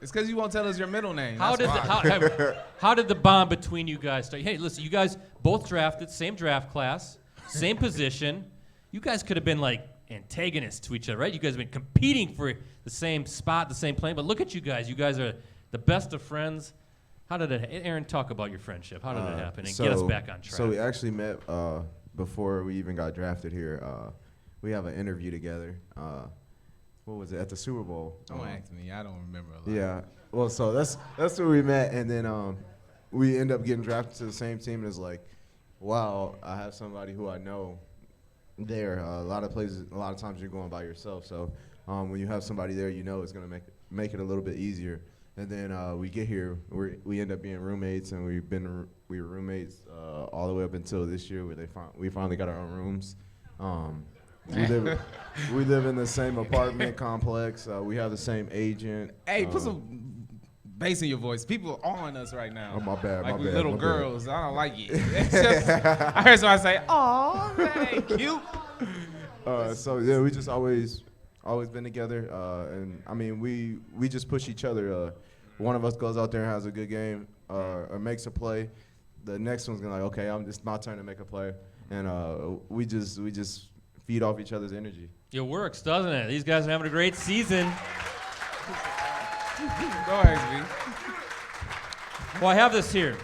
F: It's because you won't tell us your middle name.
B: How
F: That's
B: did
F: why.
B: how did the bond between you guys start? Hey, listen, you guys both drafted, same draft class, same position. You guys could have been like antagonists to each other, right? You guys have been competing for the same spot, the same plane. But look at you guys. You guys are the best of friends. How did it, Aaron, talk about your friendship? How did it happen? And get us back on track.
D: So we actually met before we even got drafted here. We have an interview together. What was it, at the Super Bowl?
F: Don't ask me. I don't remember a lot.
D: Yeah. Well, so that's where we met, and then we end up getting drafted to the same team. And it's like, wow, I have somebody who I know there. A lot of places, a lot of times you're going by yourself. So when you have somebody there, you know it's gonna make it a little bit easier. And then we get here, we end up being roommates, and we were roommates all the way up until this year, where we finally got our own rooms. We live in the same apartment complex. We have the same agent.
F: Hey, put some bass in your voice. People are on us right now.
D: Oh, my bad,
F: Like
D: my
F: we
D: bad,
F: little
D: my bad.
F: girls. I don't like it. It's just, I heard somebody say, "Oh, man, cute."
D: So yeah, we just always been together, and I mean we just push each other. One of us goes out there and has a good game or makes a play. The next one's gonna okay, it's my turn to make a play, and we just feed off each other's energy.
B: It works, doesn't it? These guys are having a great season.
F: Go ahead, B.
B: Well, I have this here.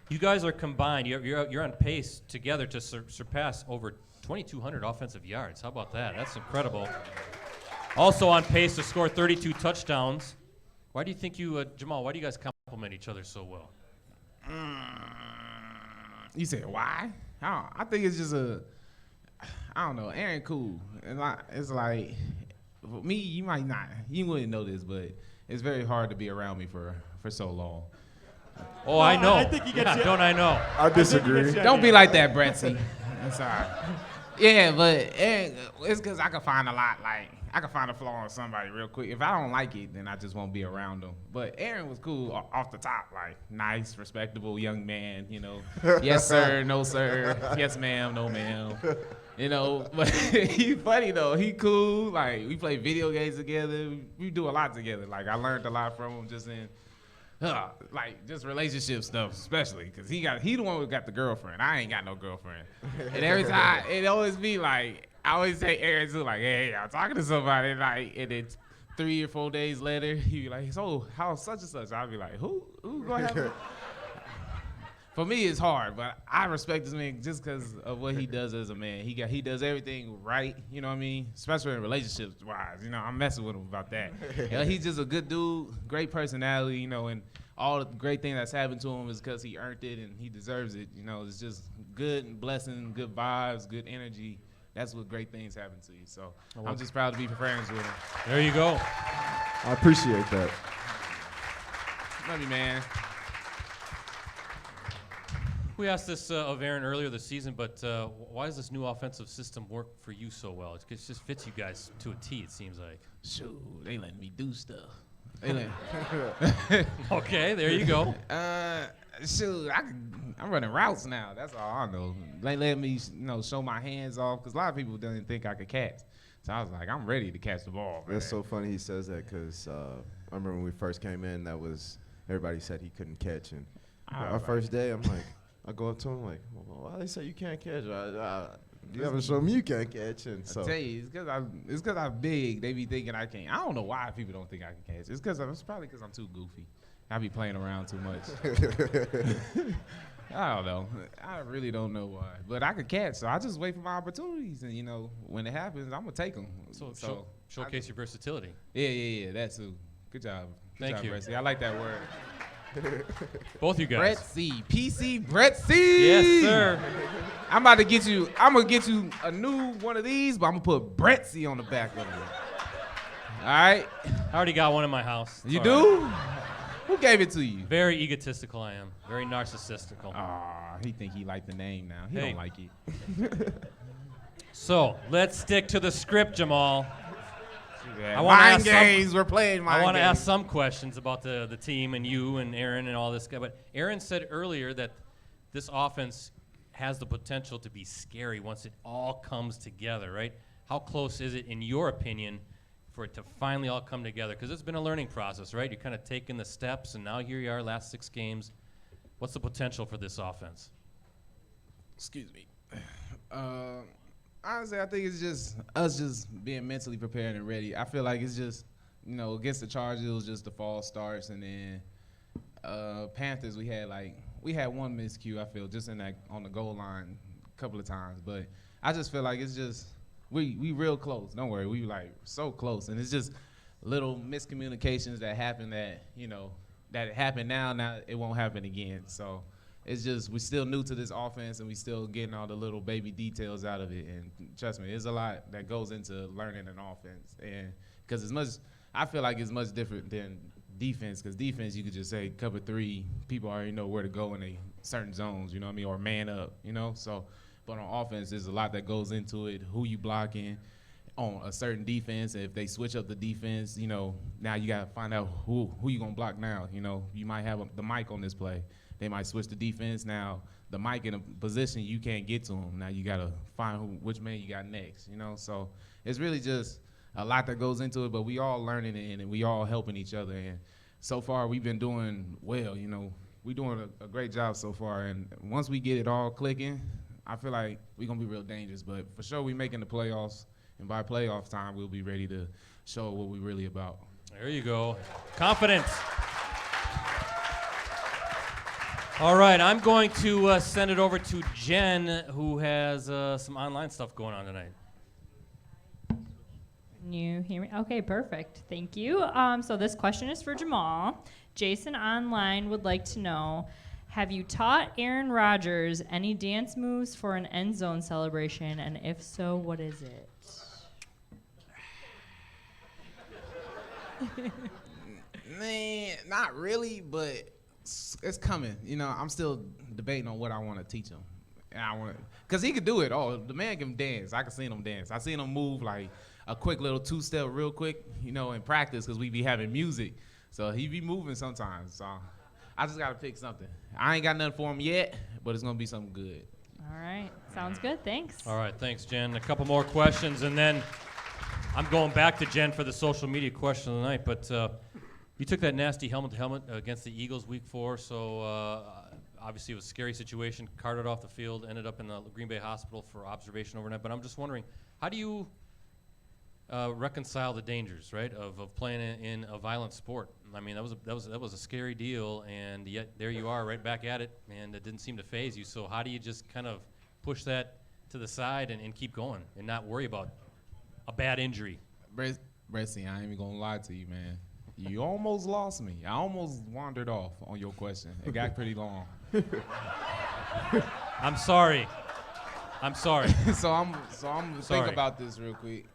B: You guys are combined. You're on pace together to surpass over 2,200 offensive yards. How about that? That's incredible. Also on pace to score 32 touchdowns. Why do you think Jamal, why do you guys complement each other so well?
F: You said why? I think it's just I don't know. Aaron cool. It's like, for me, you wouldn't know this, but it's very hard to be around me for so long.
B: Oh, I know.
C: I think he gets you.
B: Don't I know?
D: I disagree.
F: Don't be like that, Brettsy. I'm sorry. Yeah, but Aaron, it's because I can find a lot, like, I can find a flaw in somebody real quick. If I don't like it, then I just won't be around them. But Aaron was cool off the top, like, nice, respectable young man, you know. Yes, sir, no, sir. Yes, ma'am, no, ma'am. You know, but he funny, though. He cool. Like, we play video games together. We do a lot together. Like, I learned a lot from him just in, like, just relationship stuff, especially. Because he the one who got the girlfriend. I ain't got no girlfriend. And every time, it always be like, I always say Aaron too, like, hey, I'm talking to somebody, like, and then 3 or 4 days later, he be like, so how's such and such? I'll be like, who gonna have it? For me, it's hard, but I respect this man just because of what he does as a man. He does everything right, you know what I mean? Especially in relationships wise, you know, I'm messing with him about that. You know, he's just a good dude, great personality, you know, and all the great thing that's happened to him is because he earned it and he deserves it. You know, it's just good blessing, good vibes, good energy. That's what great things happen to you. So I'm just proud to be friends with him.
B: There you go.
D: I appreciate that.
F: Love you, man.
B: We asked this of Aaron earlier this season, but why does this new offensive system work for you so well? It just fits you guys to a T, it seems like.
F: Shoot, they letting me do stuff.
B: Okay, there you go.
F: Shoot, I'm running routes now. That's all I know. They let me, show my hands off because a lot of people didn't think I could catch. So I was like, I'm ready to catch the ball, man.
D: That's so funny he says that because I remember when we first came in, everybody said he couldn't catch. And our first day, I'm like, I go up to him like, well, why they say you can't catch? You haven't shown me you can't catch. And so
F: I tell you, it's because I'm big. They be thinking I can't. I don't know why people don't think I can catch. It's probably because I'm too goofy. I be playing around too much. I don't know. I really don't know why. But I could catch, so I just wait for my opportunities. And, when it happens, I'm going to take them.
B: So showcase your versatility.
F: Yeah, that's too. Good job.
B: Thank you.
F: Brett. I like that word.
B: Both you guys.
F: Brett C. PC Brett C.
B: Yes, sir.
F: I'm going to get you a new one of these, but I'm going to put Brett C on the back of it. All right?
B: I already got one in my house.
F: You
B: All
F: do?
B: right.
F: Who gave it to you?
B: Very egotistical I am. Very narcissistical.
F: He think he like the name now. He
B: Hey.
F: don't like it.
B: So let's stick to the script, Jamal.
F: Yeah,
B: I wanna
F: mind
B: ask some-
F: games. We're playing mind
B: I want to ask
F: games.
B: some questions about the team and you and Aaron and all this guy. But Aaron said earlier that this offense has the potential to be scary once it all comes together, right? How close is it, in your opinion, for it to finally all come together? Because it's been a learning process, right? You're kind of taking the steps, and now here you are, last 6 games. What's the potential for this offense?
F: Excuse me. Honestly, I think it's just us just being mentally prepared and ready. I feel like it's just, against the Chargers, it was just the false starts, and then Panthers, we had one miscue, I feel, just on the goal line a couple of times. But I just feel like it's just we real close. Don't worry, we so close, and it's just little miscommunications that happen that that happen now. Now it won't happen again. So. It's just we're still new to this offense, and we still getting all the little baby details out of it. And trust me, there's a lot that goes into learning an offense. And because I feel like it's much different than defense. Because defense, you could just say cover 3, people already know where to go in certain zones, or man up, So, but on offense, there's a lot that goes into it. Who you blocking on a certain defense? If they switch up the defense, now you gotta find out who you gonna block now. You might have the mic on this play. They might switch the defense. Now, the mic in a position you can't get to him. Now you got to find which man you got next, So it's really just a lot that goes into it, but we all learning it, and we all helping each other. And so far, we've been doing well, We're doing a great job so far. And once we get it all clicking, I feel like we're going to be real dangerous. But for sure, we're making the playoffs. And by playoff time, we'll be ready to show what we're really about.
B: There you go. Confidence. All right, I'm going to send it over to Jen, who has some online stuff going on tonight.
G: Can you hear me? Okay, perfect. Thank you. So this question is for Jamal. Jason online would like to know, have you taught Aaron Rodgers any dance moves for an end zone celebration? And if so, what is it?
F: Man, not really, but it's coming. I'm still debating on what I want to teach him. And because he could do it all. The man can dance. I can see him dance. I seen him move like a quick little 2-step real quick, in practice because we be having music. So he be moving sometimes. So I just got to pick something. I ain't got nothing for him yet, but it's going to be something good.
G: All right. Sounds good. Thanks.
B: All right, thanks, Jen. A couple more questions, and then I'm going back to Jen for the social media question of the night. But you took that nasty helmet-to-helmet against the Eagles week 4, so obviously it was a scary situation. Carted off the field, ended up in the Green Bay hospital for observation overnight. But I'm just wondering, how do you reconcile the dangers, right, of playing in a violent sport? I mean, that was a scary deal, and yet there you are, right back at it, and it didn't seem to faze you. So how do you just kind of push that to the side and keep going and not worry about a bad injury?
F: Bressy, I ain't even gonna lie to you, man. You almost lost me. I almost wandered off on your question. It got pretty long.
B: I'm sorry.
F: so I'm
B: Sorry.
F: think about this real quick.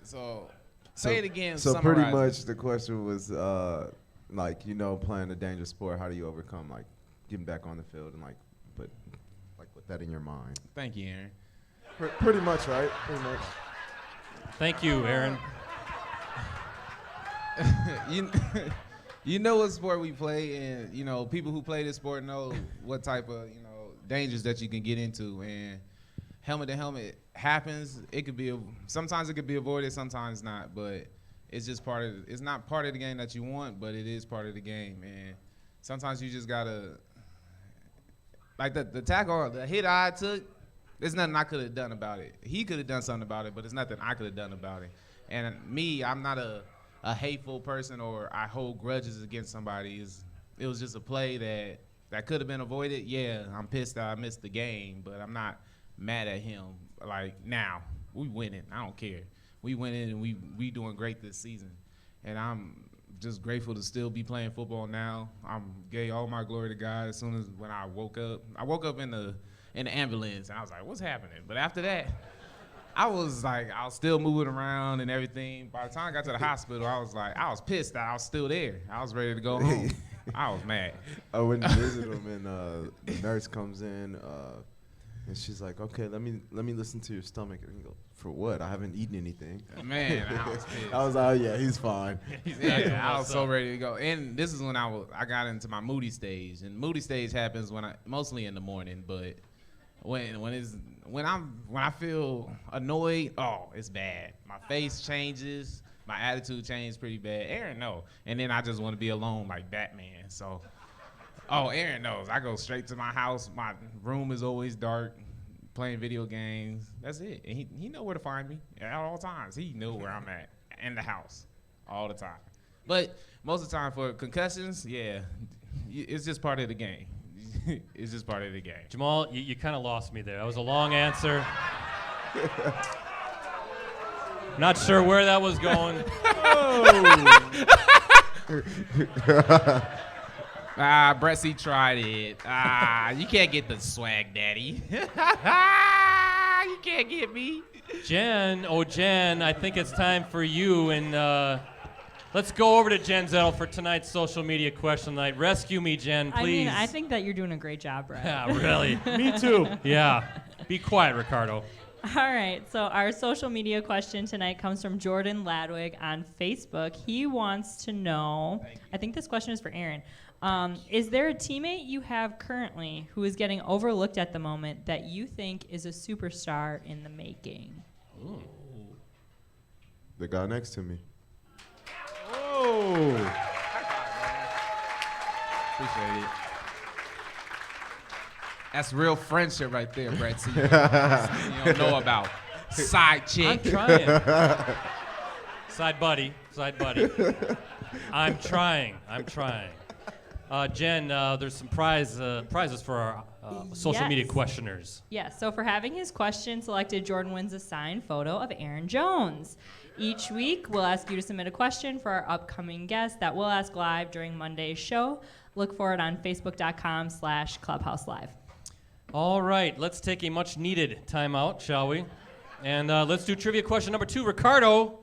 F: So say it again.
D: So pretty
F: summarize
D: much
F: it.
D: the question was playing a dangerous sport, how do you overcome getting back on the field and with that in your mind?
F: Thank you, Aaron.
D: Pretty much, right? Pretty much.
B: Thank you, Aaron.
F: You know what sport we play, and people who play this sport know what type of dangers that you can get into. And helmet to helmet happens. It could be sometimes it could be avoided, sometimes not. But it's just it's not part of the game that you want, but it is part of the game. And sometimes you just gotta, like the tackle, the hit I took. There's nothing I could have done about it. He could have done something about it, but there's nothing I could have done about it. And me, I'm not a hateful person or I hold grudges against somebody. It was just a play that could have been avoided. Yeah, I'm pissed that I missed the game, but I'm not mad at him. Like, now, we winning. I don't care. We winning, and we doing great this season. And I'm just grateful to still be playing football now. I'm gave all my glory to God as soon as when I woke up. I woke up in the ambulance, and I was like, what's happening? But after that, I was still moving around and everything. By the time I got to the hospital, I was pissed that I was still there. I was ready to go home. I was mad.
D: I went to visit him, and the nurse comes in, and she's like, "Okay, let me listen to your stomach." And I go, "For what? I haven't eaten anything."
F: Man, I was pissed.
D: I was like, "Oh yeah, he's fine."
F: Yeah, I was so ready to go. And this is when I got into my moody stage. And moody stage happens mostly in the morning, but when I feel annoyed, oh, it's bad. My face changes, my attitude changes pretty bad. Aaron knows. And then I just want to be alone like Batman. So, Aaron knows. I go straight to my house. My room is always dark, playing video games. That's it. And he know where to find me at all times. He know where I'm at in the house all the time. But most of the time for concussions, yeah, it's just part of the game. It's just part of the game.
B: Jamal, you kind of lost me there. That was a long answer. Not sure where that was going.
F: Bressy tried it. You can't get the swag, daddy. You can't get me.
B: Jen, I think it's time for you, and let's go over to Jen Zettel for tonight's social media question night. Rescue me, Jen, please.
G: I mean, I think that you're doing a great job, Brett.
B: Yeah, really.
C: Me too.
B: Yeah. Be quiet, Ricardo.
G: All right, so our social media question tonight comes from Jordan Ladwig on Facebook. He wants to know, I think this question is for Aaron, is there a teammate you have currently who is getting overlooked at the moment that you think is a superstar in the making?
B: Ooh.
D: The guy next to me.
C: Oh.
F: Appreciate it. That's real friendship right there, Brett. You don't know about. Side chick.
B: I'm trying. Side buddy. I'm trying. Jen, there's some prizes for our social media questioners.
G: Yes, so for having his question selected, Jordan wins a signed photo of Aaron Jones. Each week, we'll ask you to submit a question for our upcoming guest that we'll ask live during Monday's show. Look for it on facebook.com/Clubhouse Live.
B: All right, let's take a much-needed timeout, shall we? And let's do trivia question number 2. Ricardo,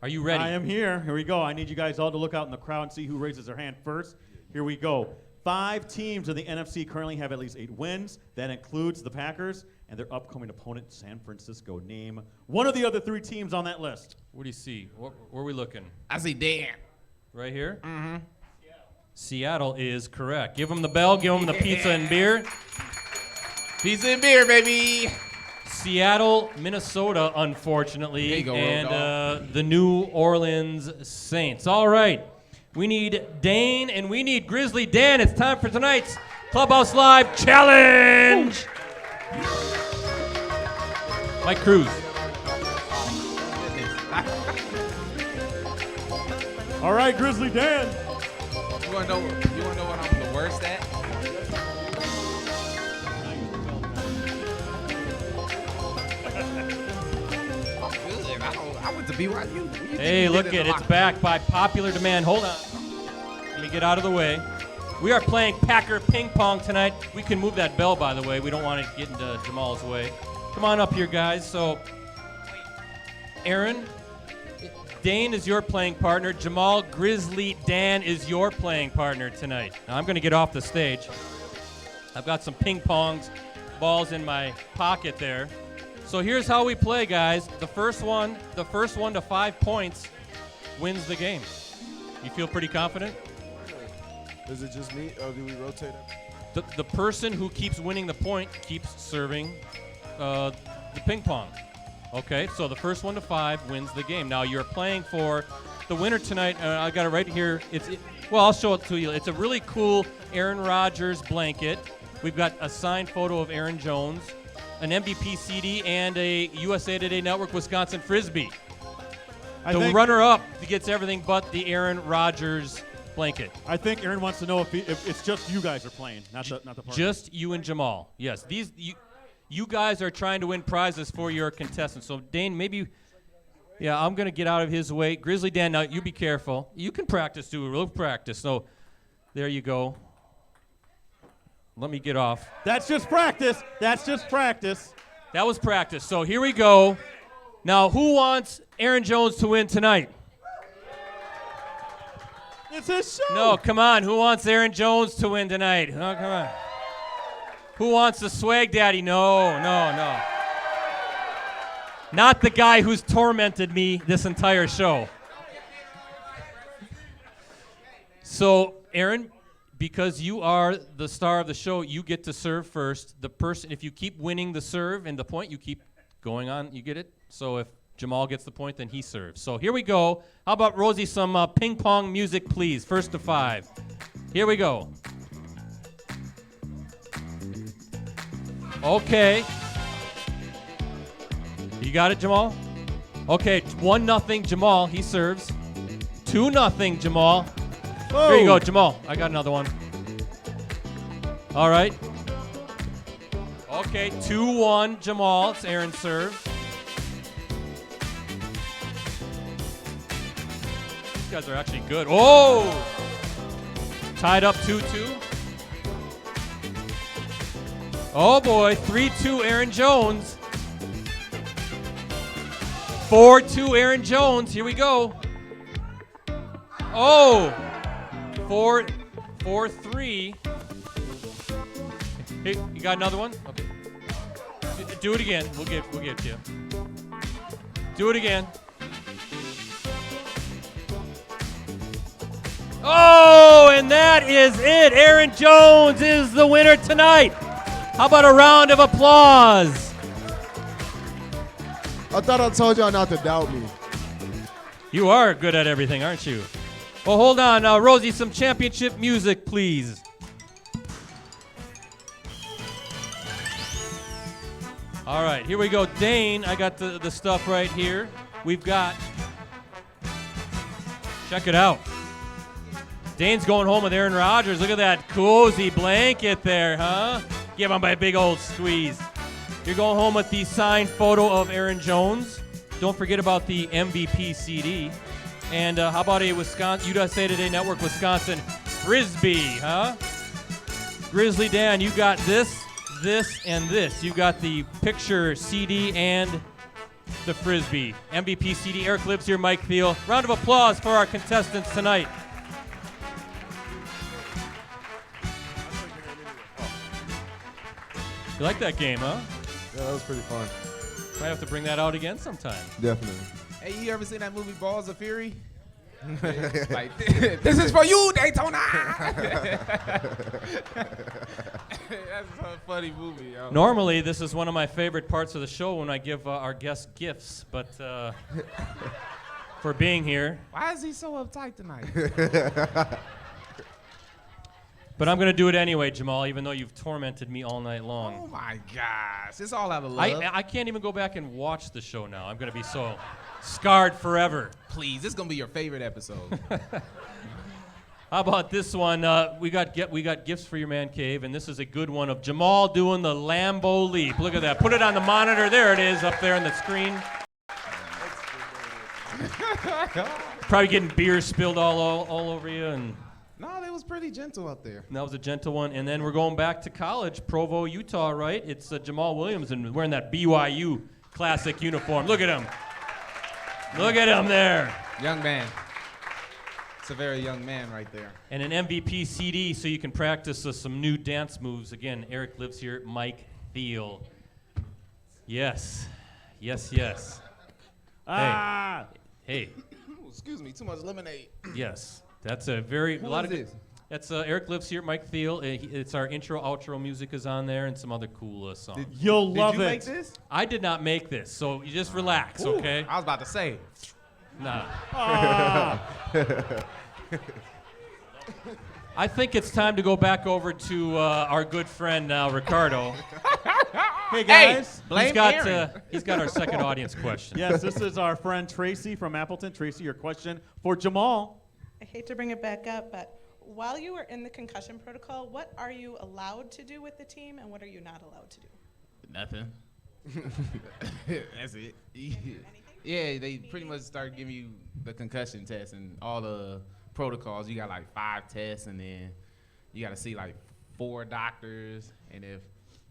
B: are you ready?
C: I am here. Here we go. I need you guys all to look out in the crowd and see who raises their hand first. Here we go. 5 teams in the NFC currently have at least 8 wins. That includes the Packers and their upcoming opponent, San Francisco. Name one of the other 3 teams on that list.
B: What do you see? Where are we looking?
F: I see Dan.
B: Right here?
F: Mm-hmm.
B: Seattle is correct. Give them the bell. Give them the pizza and beer.
F: Pizza and beer, baby.
B: Seattle, Minnesota, unfortunately,
F: There you go,
B: and the New Orleans Saints. All right. We need Dane and we need Grizzly Dan. It's time for tonight's Clubhouse Live Challenge. Mike Cruz.
C: All right, Grizzly Dan.
F: You wanna know what I'm the worst at? Good. I went to BYU.
B: Hey, look it. It's back by popular demand. Hold on. Let me get out of the way. We are playing Packer ping pong tonight. We can move that bell, by the way. We don't want to get into Jamal's way. Come on up here, guys. So, Aaron, Dane is your playing partner. Jamal, Grizzly, Dan is your playing partner tonight. Now, I'm going to get off the stage. I've got some ping pongs balls in my pocket there. So here's how we play, guys. The first one to 5 points wins the game. You feel pretty confident?
D: Is it just me, or do we rotate it?
B: The person who keeps winning the point keeps serving the ping pong. Okay, so the first 1 to 5 wins the game. Now you're playing for the winner tonight. I got it right here. Well, I'll show it to you. It's a really cool Aaron Rodgers blanket. We've got a signed photo of Aaron Jones, an MVP CD, and a USA Today Network Wisconsin Frisbee. The runner-up gets everything but the Aaron Rodgers blanket.
C: I think Aaron wants to know if it's just you guys are playing, not the partner.
B: Just you and Jamal. Yes, you guys are trying to win prizes for your contestants. So Dane, maybe, yeah, I'm gonna get out of his way. Grizzly Dan, now you be careful. You can practice too. We'll practice. So there you go. Let me get off.
C: That's just practice. That's just practice.
B: That was practice. So here we go. Now, who wants Aaron Jones to win tonight?
C: It's his show.
B: No, come on. Who wants Aaron Jones to win tonight? Oh, come on. Who wants the swag daddy? No. Not the guy who's tormented me this entire show. So, Aaron, because you are the star of the show, you get to serve first. The person, if you keep winning the serve and the point, you keep going on. You get it? So if Jamal gets the point, then he serves. So here we go. How about, Rosie, some ping pong music, please? 1 to 5. Here we go. Okay. You got it, Jamal? Okay, 1-0 Jamal. He serves. 2-0 Jamal.
C: Whoa.
B: Here you go, Jamal. I got another one. All right. Okay, 2-1 Jamal. It's Aaron's serve. These guys are actually good. Oh! Tied up 2-2. Oh boy, 3-2 Aaron Jones. 4-2 Aaron Jones. Here we go. Oh! 4-3. Hey, you got another one? Okay. Do it again. We'll give it to you. Do it again. Oh, and that is it. Aaron Jones is the winner tonight. How about a round of applause?
H: I thought I told y'all not to doubt me.
B: You are good at everything, aren't you? Well, hold on. Rosie, some championship music, please. All right, here we go. Dane, I got the stuff right here. We've got, check it out. Dane's going home with Aaron Rodgers. Look at that cozy blanket there, huh? Give him a big old squeeze. You're going home with the signed photo of Aaron Jones. Don't forget about the MVP CD. And how about a USA Today Network Wisconsin Frisbee, huh? Grizzly Dan, you got this, and this. You got the picture CD and the Frisbee. MVP CD. Eric Libbs here, Mike Thiel. Round of applause for our contestants tonight. You like that game, huh?
D: Yeah, that was pretty fun.
B: Might have to bring that out again sometime.
D: Definitely.
F: Hey, you ever seen that movie Balls of Fury? Like, this is for you, Daytona. That's a funny movie, yo.
B: Normally, this is one of my favorite parts of the show when I give our guests gifts, but for being here.
F: Why is he so uptight tonight?
B: But I'm going to do it anyway, Jamal, even though you've tormented me all night long.
F: Oh, my gosh. It's all out of love.
B: I can't even go back and watch the show now. I'm going to be so scarred forever.
F: Please, this is going to be your favorite episode.
B: How about this one? We got gifts for your man cave, and this is a good one of Jamal doing the Lambo leap. Look at that. Put it on the monitor. There it is up there on the screen. Probably getting beer spilled all over you. And
F: No, they was pretty gentle up there.
B: that was a gentle one. And then we're going back to college, Provo, Utah, right? It's Jamal Williams and wearing that BYU classic uniform. Look at him. Look at him there.
F: Young man. It's a very young man right there.
B: And an MVP CD so you can practice some new dance moves. Again, Eric Libbs here, Mike Thiel. Yes. Yes, yes.
C: Ah!
B: Hey.
F: Ooh, excuse me, too much lemonade.
B: Yes. That's a very...
F: Who
B: lot
F: is
B: of
F: this?
B: That's Eric lives here. Mike Thiel. It's our intro, outro music is on there, and some other cool songs.
C: You'll love
F: Did you
C: it.
F: make this?
B: I did not make this, so you just relax,
F: Ooh,
B: okay?
F: I was about to say.
B: Nah.
C: Ah.
B: I think it's time to go back over to our good friend now, Ricardo.
C: Hey guys.
F: Blame
B: He's got our second audience question.
C: Yes, this is our friend Tracy from Appleton. Tracy, your question for Jamal.
I: I hate to bring it back up, but while you were in the concussion protocol, what are you allowed to do with the team and what are you not allowed to do?
F: Nothing. That's it. Yeah, they pretty much start giving you the concussion test and all the protocols. You got like 5 tests, and then you got to see like 4 doctors. And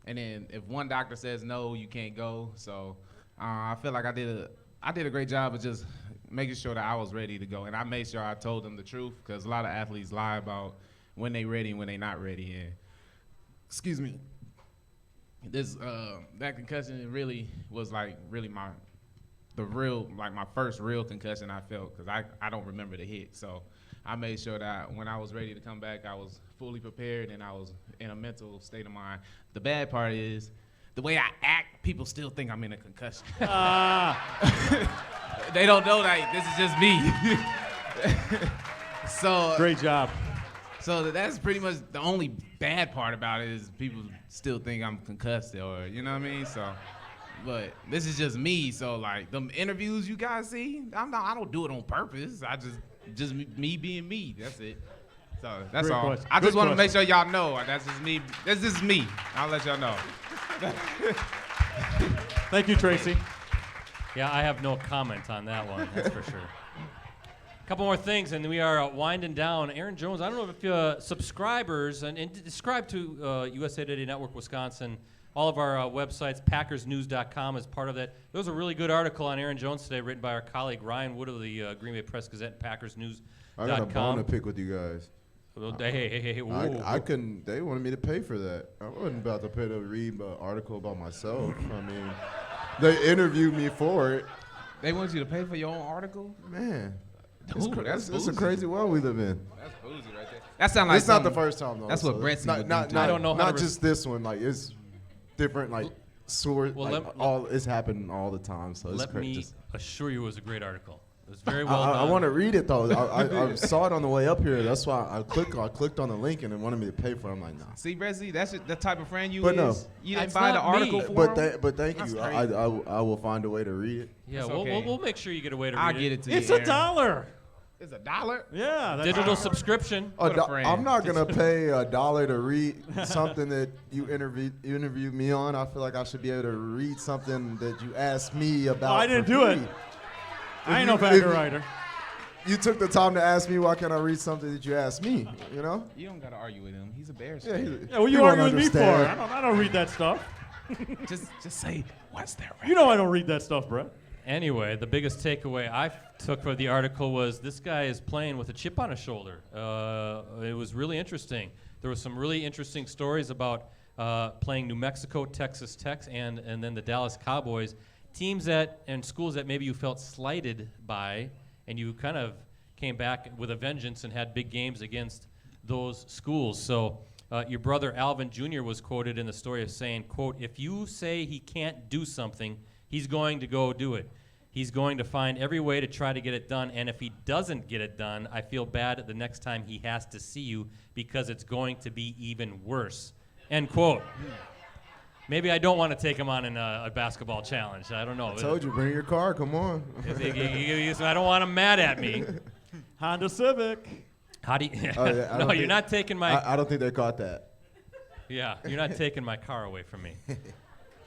F: then if one doctor says no, you can't go. So I feel like I did a great job of just making sure that I was ready to go, and I made sure I told them the truth, because a lot of athletes lie about when they ready and when they not ready. And excuse me, this that concussion really was like really my first real concussion I felt, because I don't remember the hit. So I made sure that when I was ready to come back, I was fully prepared and I was in a mental state of mind. The bad part is the way I act, people still think I'm in a concussion. They don't know that this is just me. So
C: Great job.
F: So that's pretty much the only bad part about it, is people still think I'm concussed, or you know what I mean. So, but this is just me. So like them interviews you guys see, I don't do it on purpose. I just me being me. That's it. So that's
C: Great
F: all.
C: question.
F: I just
C: Good
F: want to
C: question.
F: make sure y'all know that's just me. That's just me. I'll let y'all know.
C: Thank you, Tracy.
B: Yeah, I have no comment on that one, that's for sure. A couple more things, and we are winding down. Aaron Jones, I don't know if subscribers, and subscribe to USA Today Network Wisconsin. All of our websites, packersnews.com is part of that. There was a really good article on Aaron Jones today written by our colleague Ryan Wood of the Green Bay Press Gazette, packersnews.com.
D: I got a bone to pick with you guys.
B: Hey, whoa.
D: I couldn't. They wanted me to pay for that. I wasn't about to pay to read an article about myself. I mean, they interviewed me for it.
F: They want you to pay for your own article?
D: Man,
F: Ooh,
D: it's
F: bougie.
D: a crazy world we live in.
F: That's bougie right there. That sounds like
D: It's not the
F: something-
D: first time though.
F: That's what Brent
D: not,
F: would
D: not,
F: do,
D: not,
F: too.
B: I don't know how
D: Not
B: to
D: just this one. Like it's different. Like sort.
B: Well,
D: Like it's happening all the time. So it's
B: Let me
D: crazy.
B: assure you it was a great article. It was very well done.
D: I want to read it though. I saw it on the way up here. That's why I clicked on the link and it wanted me to pay for it. I'm like, nah.
F: See, Brezzy, that's the type of friend you
D: But no.
F: is. You didn't
B: That's
F: buy the
B: not me.
F: article for him?
D: But thank
F: That's
D: you.
F: crazy.
D: I will find a way to read it.
B: Yeah,
F: That's
B: we'll,
F: okay.
B: we'll make sure you get a way to read
F: I'll get it to
C: It's
F: you,
C: $1.
F: It's $1?
C: Yeah. That's
B: Digital subscription.
F: What a friend.
D: I'm not gonna pay $1 to read something that you interviewed me on. I feel like I should be able to read something that you asked me about.
C: I didn't
D: for
C: do it.
D: free.
C: I ain't no
D: If
C: Packer
D: you-
C: writer.
D: You took the time to ask me why can't I read something that you asked me. You know?
F: You don't got to argue with him. He's a Bears
D: Yeah.
F: fan.
C: Yeah, what you
D: won't
C: arguing with me for?
D: understand.
C: I don't read that stuff.
F: Just say, what's their
C: You know I don't read that stuff, Brett.
B: Anyway, the biggest takeaway I took from the article was this guy is playing with a chip on his shoulder. It was really interesting. There were some really interesting stories about playing New Mexico, Texas Tech, and then the Dallas Cowboys, teams and schools that maybe you felt slighted by, and you kind of came back with a vengeance and had big games against those schools. So your brother Alvin Jr. was quoted in the story as saying, quote, "If you say he can't do something, he's going to go do it. He's going to find every way to try to get it done, and if he doesn't get it done, I feel bad the next time he has to see you because it's going to be even worse." End quote. Maybe I don't want to take him on in a basketball challenge. I don't know.
D: I told you, bring your car. Come on.
B: I don't want him mad at me.
C: Honda Civic.
B: How do you?
D: Oh, yeah, I
B: no,
D: don't
B: you're
D: think-
B: not taking my.
D: I don't think they caught that.
B: Yeah, you're not taking my car away from me.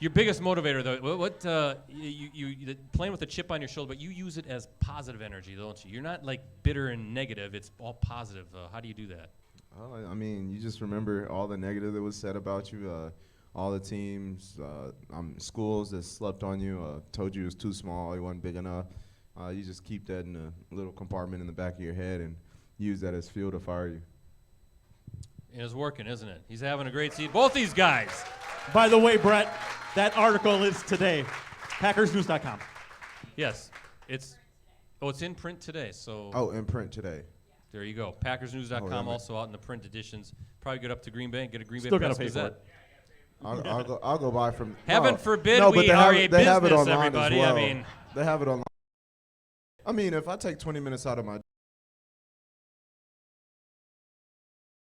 B: Your biggest motivator, though, what you playing with a chip on your shoulder, but you use it as positive energy, don't you? You're not like bitter and negative. It's all positive. How do you do that?
D: I mean, you just remember all the negative that was said about you, all the teams, schools that slept on you, told you it was too small, you weren't big enough. You just keep that in a little compartment in the back of your head and use that as fuel to fire you.
B: And it's working, isn't it? He's having a great season. Both these guys.
C: By the way, Brett, that article is today. PackersNews.com.
B: Yes, it's in print today. So
D: Oh, in print today.
B: There you go. PackersNews.com also out in the print editions. Probably get up to Green Bay and get a Green Bay
C: Still
B: Press
C: gotta pay for
B: Gazette.
C: it.
H: I'll go buy from.
B: Heaven
H: no,
B: forbid
H: no, but
B: we
H: they
B: are
H: have
B: a
H: it- they have it
B: business,
H: online as
B: everybody.
H: well.
B: I mean,
D: They have it online. I mean, if I take 20 minutes out of my